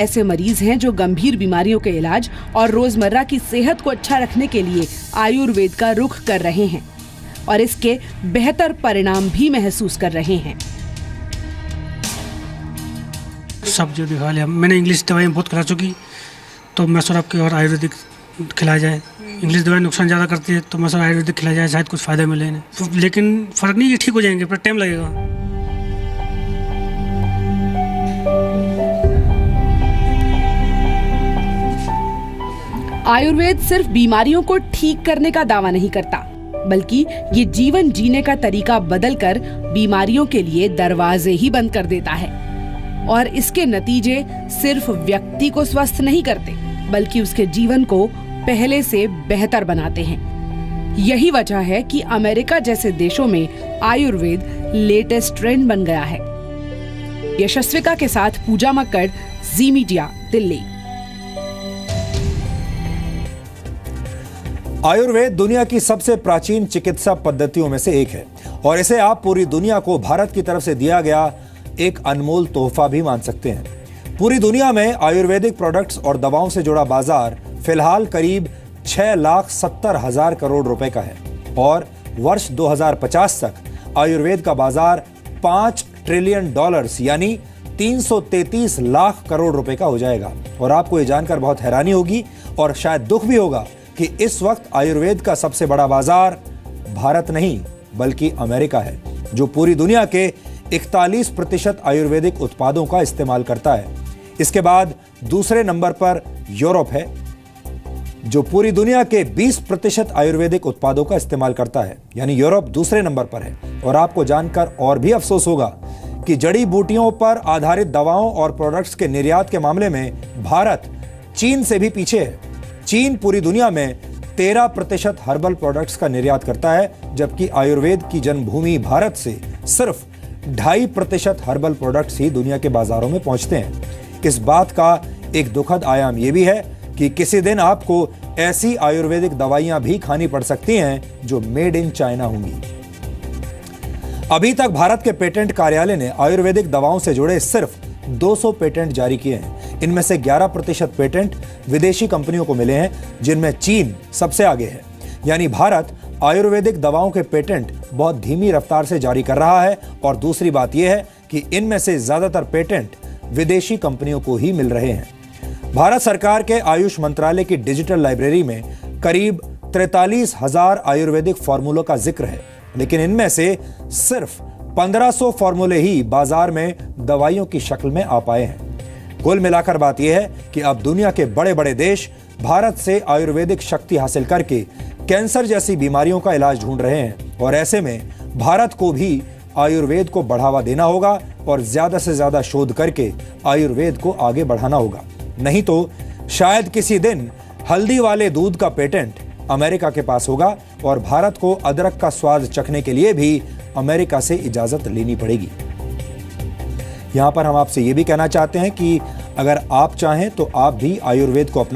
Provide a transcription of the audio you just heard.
ऐसे मरीज हैं जो गंभीर बीमारियों के इलाज और रोजमर्रा की सेहत को अच्छा रखने के लिए आयुर्वेद का रुख कर रहे हैं और इसके बेहतर परिणाम भी महसूस कर रहे हैं। सब जो दिखा लिया, मैंने इंग्लिश दवाइयाँ बहुत खिला चुकी, तो मैं सर आपके और आयुर्वेदिक खिलाया जाए। इंग्लिश दवाई नुकसान ज़्यादा करती है, तो मैं सर आयुर्वेदिक खिलाया जाए, शायद कुछ फ़ायदा मिले इन्हें। तो लेकिन फ़र्क नहीं, ये ठीक हो जाएंगे, पर टाइम लगेगा। आयुर्वेद सिर्फ बीमारियों को ठीक करने का दावा नहीं करता, बल्कि ये जीवन जीने का तरीका बदलकर बीमारियों के लिए दरवाजे ही बंद कर देता है। और इसके नतीजे सिर्फ व्यक्ति को स्वस्थ नहीं करते, बल्कि उसके जीवन को पहले से बेहतर बनाते हैं। यही वजह है कि अमेरिका जैसे देशों में आयुर्वेद लेटेस्ट ट्रेंड बन गया है। यशस्विका के साथ पूजा मक्कड़, जी मीडिया, दिल्ली। आयुर्वेद दुनिया की सबसे प्राचीन चिकित्सा पद्धतियों में से एक है और इसे आप पूरी दुनिया को भारत की तरफ से दिया गया एक अनमोल तोहफा भी मान सकते हैं। पूरी दुनिया में आयुर्वेदिक प्रोडक्ट्स और दवाओं से जुड़ा बाजार फिलहाल करीब 6,70,000 करोड़ रुपए का है और वर्ष 2050 तक आयुर्वेद का बाजार $5 ट्रिलियन यानी 333 लाख करोड़ रुपए का हो जाएगा। और आपको ये जानकर बहुत हैरानी होगी और शायद दुख भी होगा कि इस वक्त आयुर्वेद का सबसे बड़ा बाजार भारत नहीं बल्कि अमेरिका है, जो पूरी दुनिया के 41% आयुर्वेदिक उत्पादों का इस्तेमाल करता है। इसके बाद दूसरे नंबर पर यूरोप है, जो पूरी दुनिया के 20% आयुर्वेदिक उत्पादों का इस्तेमाल करता है, यानी यूरोप दूसरे नंबर पर है। और आपको जानकर और भी अफसोस होगा कि जड़ी बूटियों पर आधारित दवाओं और प्रोडक्ट्स के निर्यात के मामले में भारत चीन से भी पीछे है। चीन पूरी दुनिया में 13% हर्बल प्रोडक्ट्स का निर्यात करता है, जबकि आयुर्वेद की जन्मभूमि भारत से सिर्फ 2.5% हर्बल प्रोडक्ट्स ही दुनिया के बाजारों में पहुंचते हैं। इस बात का एक दुखद आयाम यह भी है कि किसी दिन आपको ऐसी आयुर्वेदिक दवाइयां भी खानी पड़ सकती हैं जो मेड इन चाइना होंगी। अभी तक भारत के पेटेंट कार्यालय ने आयुर्वेदिक दवाओं से जुड़े सिर्फ 200 पेटेंट जारी किए हैं। इनमें से 11% पेटेंट विदेशी कंपनियों को मिले हैं, जिनमें चीन सबसे आगे है। यानी भारत आयुर्वेदिक दवाओं के पेटेंट बहुत धीमी रफ्तार से जारी कर रहा है। और दूसरी बात यह है कि इनमें से ज्यादातर पेटेंट विदेशी कंपनियों को ही मिल रहे हैं। भारत सरकार के आयुष मंत्रालय की डिजिटल लाइब्रेरी में करीब 43,000 आयुर्वेदिक फॉर्मूलों का जिक्र है, लेकिन इनमें से सिर्फ 1500 फॉर्मूले ही बाजार में दवाइयों की शक्ल में आ पाए हैं। कुल मिलाकर बात यह है कि अब दुनिया के बड़े बड़े देश भारत से आयुर्वेदिक शक्ति हासिल करके कैंसर जैसी बीमारियों का इलाज ढूंढ रहे हैं। और ऐसे में भारत को भी आयुर्वेद को बढ़ावा देना होगा और ज्यादा से ज्यादा शोध करके आयुर्वेद को आगे बढ़ाना होगा। नहीं तो शायद किसी दिन हल्दी वाले दूध का पेटेंट अमेरिका के पास होगा और भारत को अदरक का स्वाद चखने के लिए भी अमेरिका से इजाजत लेनी पड़ेगी। यहां पर हम आपसे यह भी कहना चाहते हैं कि अगर आप चाहें तो आप भी आयुर्वेद को अपना